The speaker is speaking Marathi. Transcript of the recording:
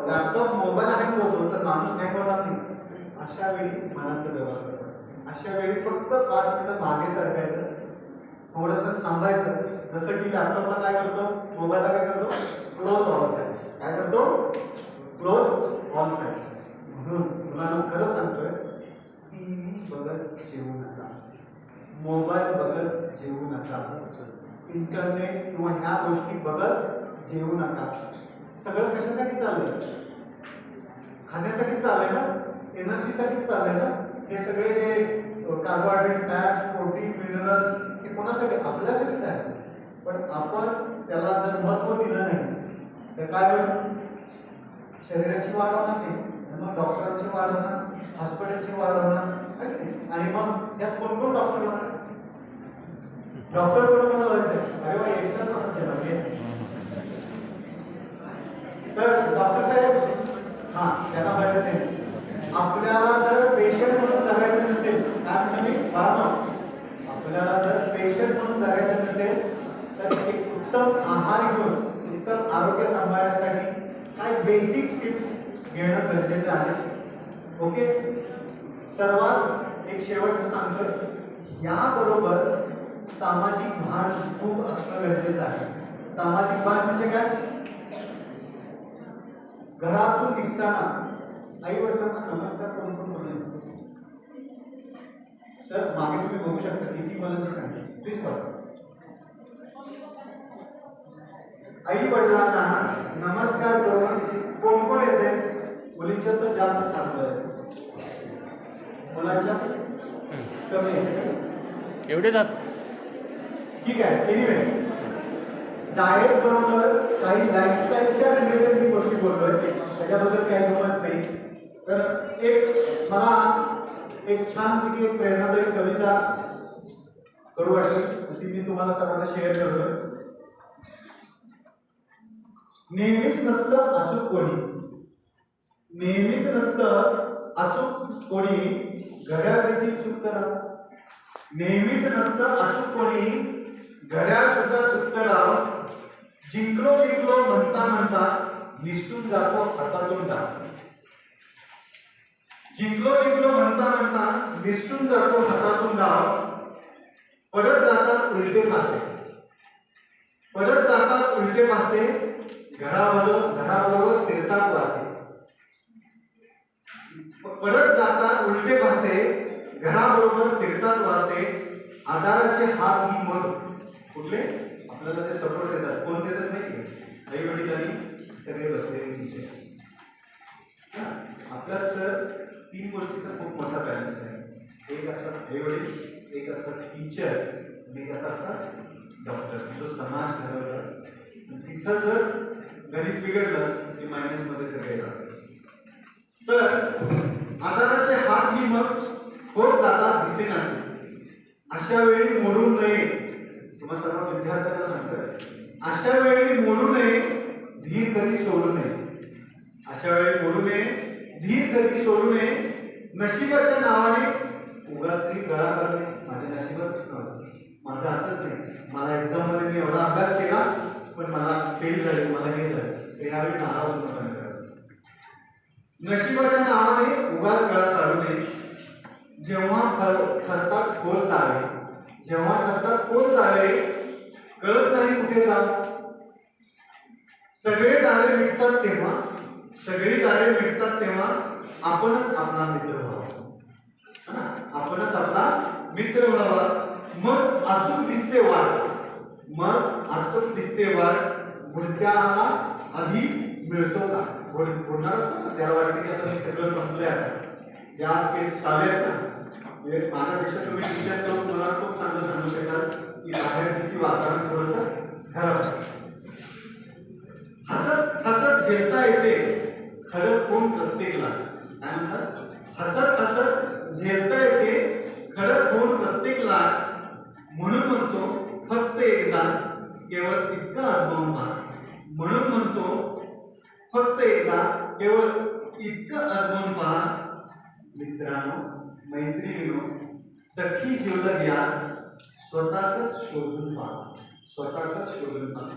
लॅपटॉप मोबाईल हँग होतो तर माणूस हँग होणार नाही. अशा वेळी मनाचं व्यवस्था करा. अशा वेळी फक्त 5 मिनिटं मागे सरकायचं, थोडंसं थांबायचं. जसं की लॅपटॉपला काय करतो, मोबाईलला काय करतो, क्लोज ऑल फाइल्स. काय करतो, क्लोज ऑल फाइल्स. म्हणून तुम्हाला खरं सांगतोय, टीव्ही बघत जेवू नका, मोबाईल बघत जेवू नका, इंटरनेट किंवा ह्या गोष्टी बघत जेवू नका. सगळं कशासाठी चाललंय, खाण्यासाठी चाललंय ना, एनर्जीसाठी चाललंय ना. हे सगळे जे कार्बोहायड्रेट, फॅट, प्रोटीन, मिनरल्स हे कोणासाठी, आपल्यासाठीच आहे. पण आपण त्याला जर महत्व दिलं नाही तर काय होईल, शरीराची वाढ होणार नाही, मग डॉक्टरांची वाढ होणार, हॉस्पिटलची वाढ होणार. आणि मग यात कोण कोण डॉक्टर होणार, डॉक्टर कोण व्हायचंय, अरे वा एकच माणूस आहे म्हणजे. तर डॉक्टर साहेब त्यांना व्हायचं नाही. आपल्याला जर पेशंट म्हणून जगायचं नसेल, काय म्हणतो मी बाळा, आपल्याला जर पेशंट म्हणून जगायचं नसेल तर एक उत्तम आहार घेऊन उत्तम आरोग्य सांभाळण्यासाठी काय बेसिक टिप्स घेणं गरजेचं आहे. ओके, सर्वात एक शेवटचं सांगतो, याबरोबर सामाजिक भान खूप असणं गरजेचं आहे. सामाजिक भान म्हणजे काय, घरातून निघताना आई वडिलांना नमस्कार करून पण सर मागे तुम्ही बघू शकता किती मुलांची संख्या, प्लीज बघा. आई वडिलांना नमस्कार करून कोण कोण येते, मुलींच्या तर जास्त चांगलं, मुलांच्या कमी आहे, एवढे जात. ठीक आहे. एनिवे, डाएट बरोबर काही लाईफस्टाईलच्या रिलेटेड मी गोष्टी बोलतोय, त्याच्याबद्दल काही गमत नाही. तर एक मला एक छानपैकी एक प्रेरणादायी कविता करू वाटली, ती मी तुम्हाला सर्वांना शेअर करतोय. नेहमीच नसतं अचूक कोणी, नेहमीच नसतं अचूक कोणी, घड्याळ देखील चुकतं राव. नेहमीच नसतं अचूक कोणी, घड्याळ सुद्धा चुकतं राव. जिंकलो जिंकलो म्हणता म्हणता निसटून जातो हातातून डाव. जिंकलो जिंकलो म्हणता म्हणता निसटून जातो हातातून डाव. पडत जातात उलटे फासे, पडत जातात उलटे फासे, घराबरोबर फिरतात वासे. पडत जातात उलटे फासे, घराबरोबर फिरतात वासे. आधाराचे हात ही मग कुठले, आपल्याला ते सपोर्ट देतात, कोण देतात नाही, आई वडील आणि सगळे बसलेले टीचर्स. आपल्याला सर 3 गोष्टीचा खूप मोठा बॅलन्स आहे. एक असतात आई वडील, एक असतात टीचर, आणि एक असतात डॉक्टर, जो समाज घडवतात. तिथं जर गणित बिघडलं ते मायनस मध्ये सगळे जातात. तर आधाराचे हात ही मग होत जातात दिसेनासे. अशा वेळी मोडू नये, तुम्हाला सर्व विद्यार्थ्यांना सांगतात, अशा वेळी मोडू नये, धीर कधी सोडू नये. अशा वेळी मोडू नये, धीर कधी सोडू नये. नशिबाच्या नावाने उगाचही गळा करणे माझ्या नशिबातच नव्हतं. माझं असंच नाही, मला एक्झाम मध्ये मी एवढा अभ्यास केला पण मला फेल झाले, मला हे झालं, तर ह्यावेळी नाराज होणं बंद करा. नशिबाच्या नावाने उगाच गळा काढू नये. जेव्हा खरतात खोल जावे, जेव्हा खरतात खोल जावे, कळत नाही कुठे जा. सगळे तारे मिटतात तेव्हा, सगळी तारे मिटतात तेव्हा आपणच आपला मित्र व्हावा. आपणच आपला मित्र व्हावा. मग अचूक दिसते वाट, मग अचूक दिसते वाट. बुडत्याला आधी मिळतो का, बुडणार असतो ना त्याला वाटते की आता मी सगळं संपलंय. आता जे आज केस चालू आहेत ना, माझ्यापेक्षा तुम्ही टीचर्स करून मला खूप चांगलं सांगू शकाल की बाहेर किती वातावरण थोडंसं खराब आहे. हसत हसत झेलता येते खरं कोण प्रत्येकला, काय म्हणतात, हसत हसत झेलता येते खरं कोण प्रत्येकला. म्हणून म्हणतो फक्त एकदा केवळ इतकं आजमावून पहा. म्हणून म्हणतो फक्त एकदा केवळ इतकं आजमावून पहा. मित्रांनो, मैत्रिणींनो, सखी जीवलग या स्वतःच शोधून पहा, स्वतःच शोधून पहा.